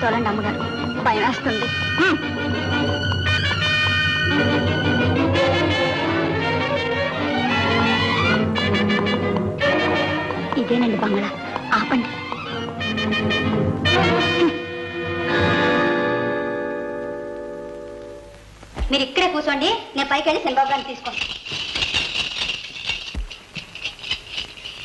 తోలండి అమ్మగారు, భయం వేస్తుంది. ఇదేనండి బంగ్లా, ఆపండి. మీరు ఇక్కడే కూర్చోండి, నేను పైకి వెళ్ళి శనిబాబు గారిని తీసుకోండి.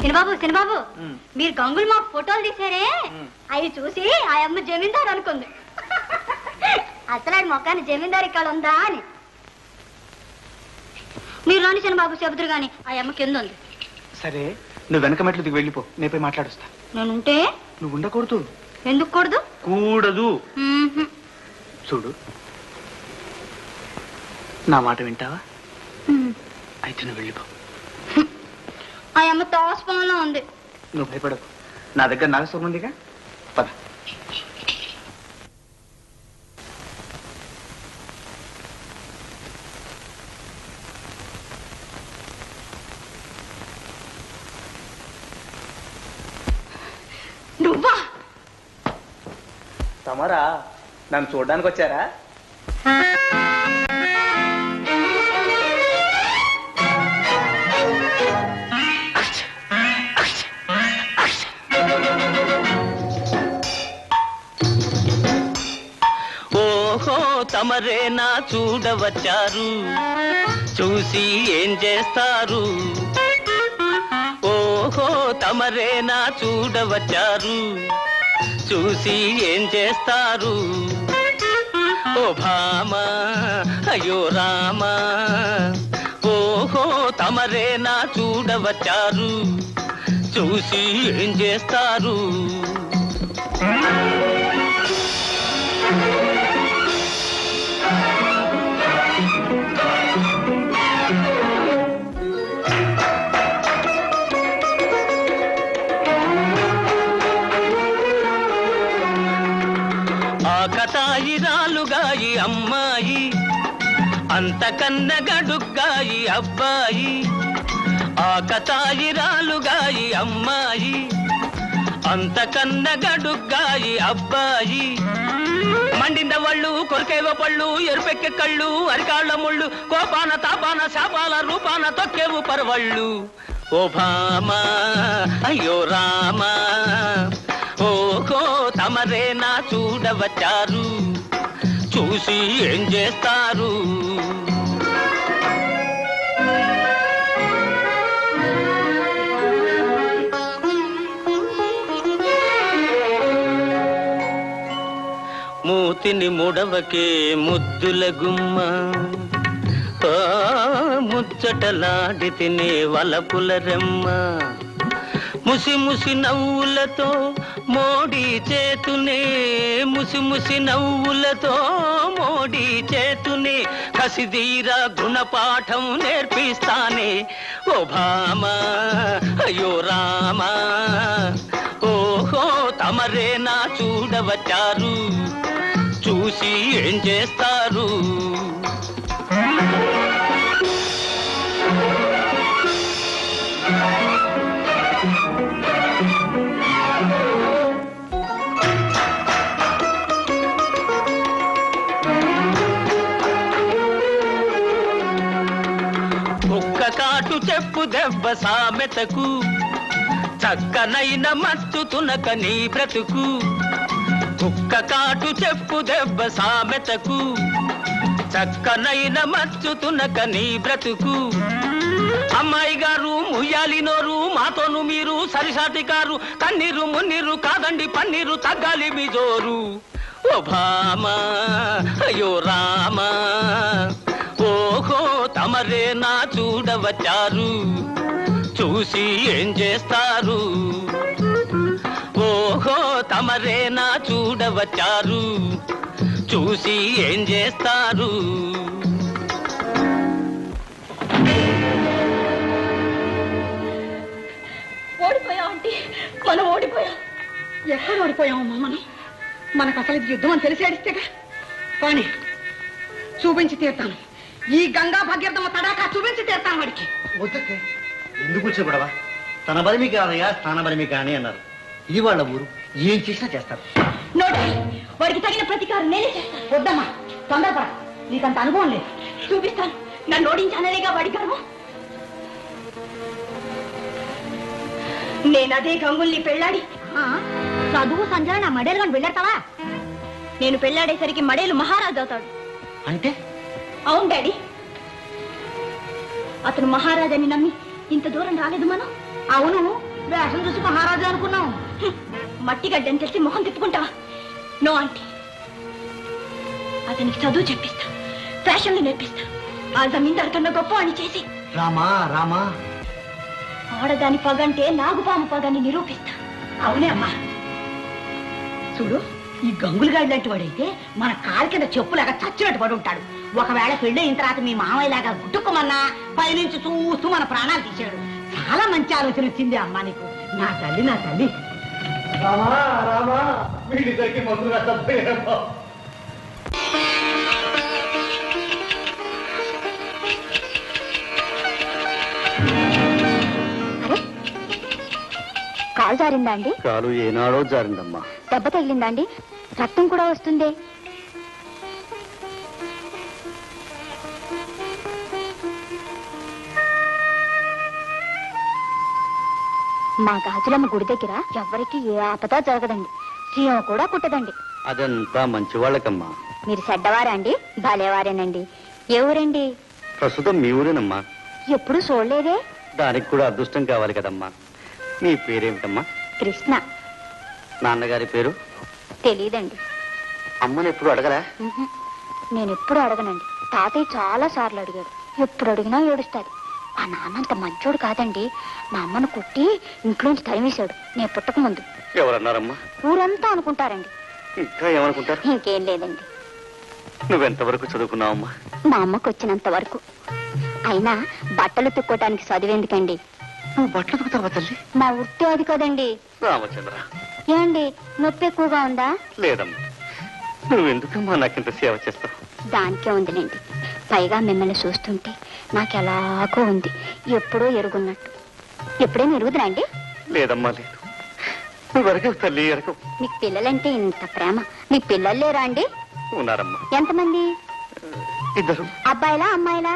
శనిబాబు మీరు గంగులు మా ఫోటోలు తీసారే, అవి చూసి ఆ అమ్మ జమీందారు అనుకుంది. అసలు ఆయన మొక్కాన్ని జమీందారు ఇక్కడ ఉందా అని. మీరు రాని శనిబాబు చెబుతురు గాని ఆ అమ్మ కింద ఉంది. సరే, నువ్వు వెనక మెట్లు దిగి వెళ్ళిపో, నేను పోయి మాట్లాడుస్తా. నేనుంటే నువ్వు ఉండకూడదు. ఎందుకు కూడదు? కూడదు. చూడు, నా మాట వింటావా? అయితే నువ్వు వెళ్ళిపో. ఆ అమ్మ తోసపంలో ఉంది. నువ్వు భయపడకు, నా దగ్గర నాగస్వరం ఉందిగా. పద. నువ్వా? తమరా నన్ను చూడడానికి వచ్చారా? ఓహో, తమరేనా చూడవచ్చారు, చూసి ఏం చేస్తారు? ఓహో, తమరేనా చూడవచ్చారు, చూసి ఏం చేస్తారు? ఓ భామా, అయ్యో రామా, ఓహో, తమరేనా చూడవచ్చారు, చూసి ఏం చేస్తారు? ఆకతాయిరాలుగాయి అమ్మాయి, అంతకన్న గడుగ్గాయి అబ్బాయి. ఆకతాయిరాలుగాయి అమ్మాయి, అంతకన్న గడుగ్గాయి అబ్బాయి. మండింద వాళ్ళు, కొరికేవ పళ్ళు, ఎరుపెక్కె కళ్ళు, అరికాళ్ల ముళ్ళు, కోపాన తాపాన శాపాల రూపాన తొక్కేవు పరవళ్ళు. ఓ భామా, అయ్యో రామా, ఓహో, తమరేనా చూడవచ్చారు, చూసి ఏం చేస్తారు? మూతిని ముడవకే ముద్దుల గుమ్మ, ముచ్చటలాడి తినే వలపుల రెమ్మ. ముసి ముసి నవ్వులతో మోడీ చేతునే, ముసి ముసి నవ్వులతో మోడీ చేతునే, కసిదీరా గుణపాఠం నేర్పిస్తానే. ఓ భామా, అయ్యో రామా, ఓహో, తమరేనా చూడవచ్చారు, చూసి ఏం చేస్తారు? కుక్క కాటు చెప్పు దెబ్బ సామెతకు, చక్కనైన మత్తు తునక నీ బ్రతుకు. కుక్క కాటు చెప్పు దెబ్బ సామెతకు, చక్కనైన మత్తు తునక నీ బ్రతుకు. అమ్మాయి గారు ముయ్యాలి నోరు, మాతోను మీరు సరిసాటి కారు. కన్నీరు మున్నీరు కాదండి పన్నీరు, తగ్గాలి మీ జోరు. ఓ భామా, అయ్యో రామా, ఓహో, తమరేనా చూడవచ్చారు, చూసి ఏం చేస్తారు? ఓహో, తమరేనా చూడవచ్చారు, చూసి ఏం చేస్తారు? ఓడిపోయాం అంటే మనం ఓడిపోయాం. ఎక్కడ ఓడిపోయామమ్మా మనం? మనకు అసలు యుద్ధం అని తెలిసి అడిస్తేగా. కానీ చూపించి తీరుతాను, ఈ గంగా భగీరథమ్మ తడాకా చూపించి తీరుతాను వాడికి. వద్దకే, ఎందుకు వచ్చే గొడవ? తన బలిమి కాదయ్యా, స్థాన బలిమి కాని అన్నారు. ఇది వాళ్ళ ఊరు, ఏం చేసినా చేస్తారు. నోటి వాడికి తగిన ప్రతీకారం నేనే చేస్తాను. వద్దమ్మా, తొందరపడ, నీకంత అనుభవం లేదు. చూపిస్తాను, నన్ను ఓడించాననేగా వాడి గర్వం. నేనదే గంగుల్ని పెళ్ళాడి చదువు సంజన నా మడేలు కానీ వెళ్ళాడతావా? నేను పెళ్ళాడేసరికి మడేలు మహారాజు అవుతాడు. అంటే? అవును డాడీ, అతను మహారాజని నమ్మి ఇంత దూరం రాలేదు మనం. అవును, వేషం చూసి మహారాజు అనుకున్నాం. మట్టి గడ్డని తెలిసి మొహం తిప్పుకుంటావా? నో ఆంటీ, అతనికి చదువు చెప్పిస్తా, ఫ్యాషన్లు నేర్పిస్తా, ఆ జమీందారు కన్నా గొప్ప అని చేసి రామా రామా ఆడదాని పగంటే నాగుపాము పగని నిరూపిస్తా. అవునే అమ్మా. చూడు, ఈ గంగులుగాడి లాంటి వాడైతే మన కాలు కింద చెప్పులాగా చచ్చినట్టు పడి ఉంటాడు. ఒకవేళ పెళ్ళయిన తర్వాత మీ మామయ్యలాగా గుట్టుకోమన్నా పైనుంచి చూస్తూ మన ప్రాణాలు తీసాడు. చాలా మంచి ఆలోచన వచ్చింది అమ్మా నీకు. నా తల్లి, నా తల్లి. రామా రామా వీడిద్దరికి మందుగా తప్పేమో. కాలు జారిందా అండి? కాలు ఏనాడో జారిందమ్మా. దెబ్బ తగిలిందా అండి? రక్తం కూడా వస్తుంది. మా గాజులమ్మ గుడి దగ్గర ఎవరికి ఏ ఆపద జరగదండి, సీఎం కూడా కుట్టదండి. అదంతా మంచి వాళ్ళకమ్మా. మీరు చెడ్డవారా అండి? భలేవారేనండి. ఏ ఊరండి? ప్రస్తుతం మీ ఊరేనమ్మా. ఎప్పుడు చూడలేదే. దానికి కూడా అదృష్టం కావాలి కదమ్మా. నీ పేరేమిటమ్మా? కృష్ణ. నాన్నగారి పేరు? తెలీదండి. అమ్మని ఎప్పుడు అడగరా? నేను ఎప్పుడు అడగనండి. తాతయ్య చాలా సార్లు అడిగాడు, ఎప్పుడు అడిగినా ఏడుస్తాది. ఆ నాన్న అంత మంచోడు కాదండి. మా అమ్మను కుట్టి ఇంట్లోంచి తరిమేశాడు నేను పుట్టక ముందు. ఎవరన్నారమ్మా? ఊరంతా అనుకుంటారండి. ఇంకా ఏమనుకుంటారు? ఇంకేం లేదండి. నువ్వెంతవరకు చదువుకున్నావమ్మా? మా అమ్మకు వచ్చినంత వరకు. అయినా బట్టలు తుక్కోటానికి చదివేందుకండి. నువ్వు బట్టలు తుకుతావా తల్లి? మా వృత్తి అది కదండి. రామచంద్ర, ఏమండి, నొప్పి ఎక్కువగా ఉందా? లేదమ్మా. నువ్వెందుకమ్మా నాకింత సేవ చేస్తావు? దానికే ఉందిలేండి. పైగా మిమ్మల్ని చూస్తుంటే నాకు ఎలాగో ఉంది, ఎప్పుడో ఎరుగున్నట్టు. ఎప్పుడైనా ఎరుగుదురా అండి? లేదమ్మా, లేదు. నువ్వు ఎరగవు తల్లి, ఎరగవు. మీకు పిల్లలంటే ఇంత ప్రేమ. మీకు పిల్లలు లేరా అండి? ఉన్నారమ్మా. ఎంతమంది? ఇద్దరు. అబ్బాయిలా అమ్మాయిలా?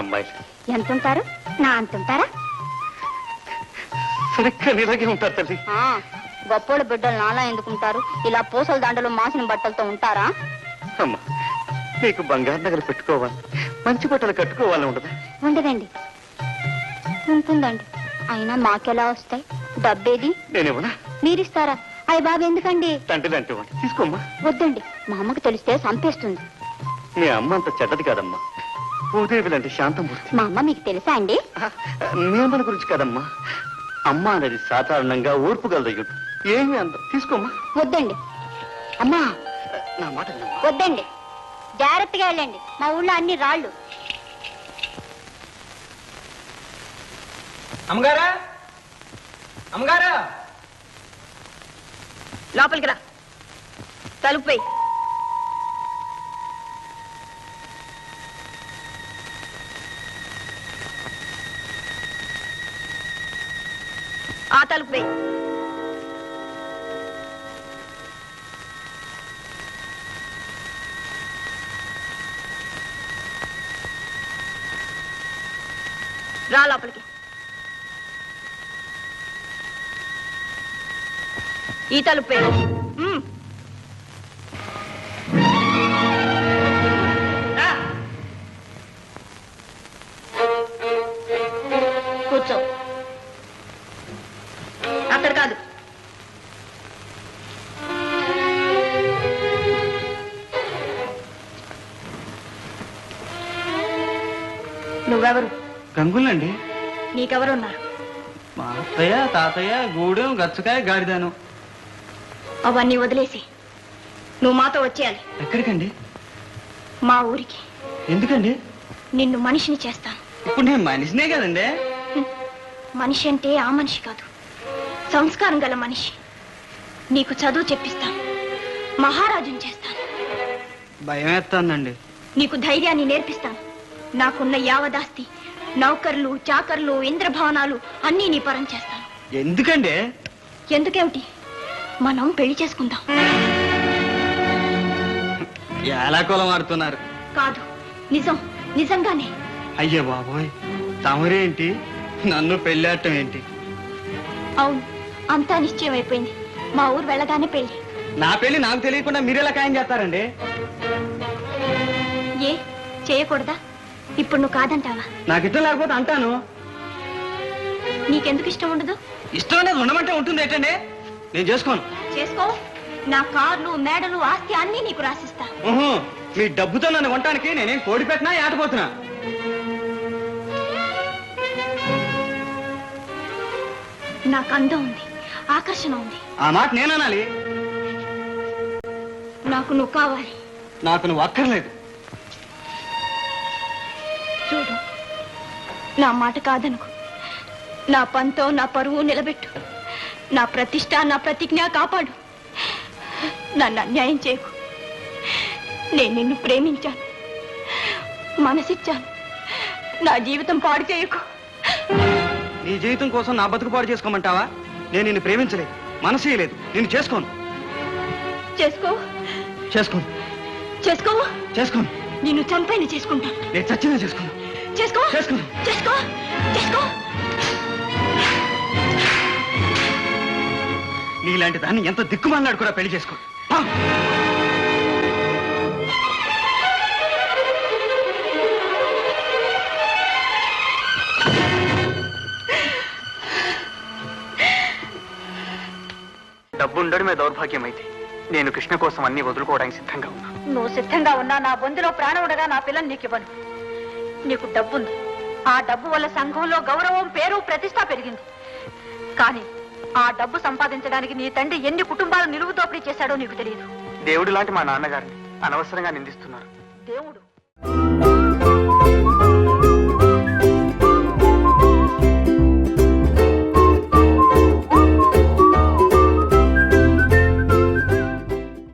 అమ్మాయిలు. ఎంత ఉంటారు? నా అంతుంటారా? సరిగ్గా నీలాగే ఉంటారు తల్లి. గొప్పోళ్ళ బిడ్డలు నాలా ఎందుకుంటారు? ఇలా పూసల దండలు మాసిన బట్టలతో ఉంటారా? అమ్మా, నీకు బంగారు నగలు పెట్టుకోవాలి, మంచి బట్టలు కట్టుకోవాలని ఉండదా? ఉండదండి. ఉంటుందండి, అయినా మాకెలా వస్తాయి? డబ్బేది? నేనేమన్నా? మీరిస్తారా? అయ్య బాబు, ఎందుకండి? తండ్రి లాంటి వాడు, తీసుకోమ్మా. వద్దండి, మా అమ్మకి తెలిస్తే చంపేస్తుంది. మీ అమ్మ అంత చెడ్డది కాదమ్మా. భూదేవి లాంటి శాంతమూర్తి. మా అమ్మ మీకు తెలుసా అండి? మీ అమ్మని గురించి కాదమ్మా. అమ్మ అనేది సాధారణంగా ఓర్పు గలదయ్యుడు. ఏమి అంత, తీసుకోమ్మా. వద్దండి. అమ్మా, నా మాట వినమ్మా. వద్దండి, జాగ్రత్తగా వెళ్ళండి. మా ఊళ్ళో అన్ని రాళ్ళు. అమ్మగారా, అమ్మగారా, లోపలికి రా, తలుపు వేయి. ఆ తలుపు వేయి. రా లోపలికి. ఈ తలుపు వేయి. రా. కూర్చో. అక్కడ కాదు, నువ్వెవరు? గంగులండి. నీకెవరున్నారు? మా అత్తయ్య, తాతయ్య, గూడెం, గచ్చకాయ, గాడిదాను. అవన్నీ వదిలేసి నువ్వు మాతో వచ్చేయాలి. ఎక్కడికండి? మా ఊరికి. ఎందుకండి? నిన్ను మనిషిని చేస్తాను. ఇప్పుడు నేను మనిషినే కదండి. మనిషి అంటే ఆ మనిషి కాదు, సంస్కారం గల మనిషి. నీకు చదువు చెప్పిస్తాను, మహారాజుని చేస్తాను. భయం వేస్తుందండి. నీకు ధైర్యాన్ని నేర్పిస్తాను. నాకున్న యావదాస్తి, నౌకర్లు, చాకర్లు, ఇంద్రభవనాలు అన్నీ నీ పరం చేస్తాను. ఎందుకండి? ఎందుకేమిటి, మనం పెళ్లి చేసుకుందాం. ఎలా కులం ఆడుతున్నారు? కాదు, నిజం, నిజంగానే. అయ్యే బాబోయ్, తమరేంటి నన్ను పెళ్ళాటం ఏంటి? అవును, అంతా నిశ్చయం అయిపోయింది. మా ఊరు వెళ్ళగానే పెళ్లి. నా పెళ్లి నాకు తెలియకుండా మీరెలా ఖాయం చేస్తారండి? ఏ చేయకూడదా? ఇప్పుడు నువ్వు కాదంటావా? నాకు ఇష్టం లేకపోతే అంటాను. నీకెందుకు ఇష్టం ఉండదు? ఇష్టం అనేది ఉండమంటే ఉంటుంది ఏంటండి? నేను చేసుకోను. చేసుకో. నా కార్లు, మేడలు, ఆస్తి అన్నీ నీకు రాసిస్తా. మీ డబ్బుతో నన్ను కొనటానికి నేనేం కోడి పెట్టినా ఏటపోతున్నా? నాకు అందం ఉంది, ఆకర్షణ ఉంది. ఆ మాట నేననాలి. నాకు నువ్వు కావాలి. నాకు నువ్వు అక్కర్లేదు. చూడు, నా మాట కాదనుకో. నా పంతో నా పరువు నిలబెట్టు. నా ప్రతిష్ట, నా ప్రతిజ్ఞ కాపాడు. నన్ను అన్యాయం చేయకు. నేను నిన్ను ప్రేమించాను, మనసిచ్చాను. నా జీవితం పాడు చేయకు. నీ జీవితం కోసం నా బతుకు పాడు చేసుకోమంటావా? నేను నిన్ను ప్రేమించలేదు, మనసు ఇయ్యలేదు, నిన్ను చేసుకోను. చేసుకో. చేసుకోను. చేసుకో. చేసుకోను. నిన్ను చంపైన చేసుకుంటాను. నేను చచ్చినా చేసుకోను. చేసుకో. చేసుకోను. చేసుకో. చేసుకో. నీలాంటి దాన్ని ఎంత దిక్కుమాలినాడు కూడా పెళ్లి చేసుకో. డబ్బు ఉండడమే దౌర్భాగ్యం అయితే నేను కృష్ణ కోసం అన్ని వదులుకోవడానికి సిద్ధంగా ఉన్నా. నువ్వు సిద్ధంగా ఉన్నా నా బొందులో ప్రాణం ఉండగా నా పిల్లని నీకు ఇవ్వను. నీకు డబ్బుంది. ఆ డబ్బు వల్ల సంఘంలో గౌరవం, పేరు, ప్రతిష్ట పెరిగింది. కానీ ఆ డబ్బు సంపాదించడానికి నీ తండ్రి ఎన్ని కుటుంబాలు నిలువు దోపిడీ చేశాడో నీకు తెలియదు. దేవుడు లాంటి మా నాన్నగారిని అనవసరంగా నిందిస్తున్నారు. దేవుడు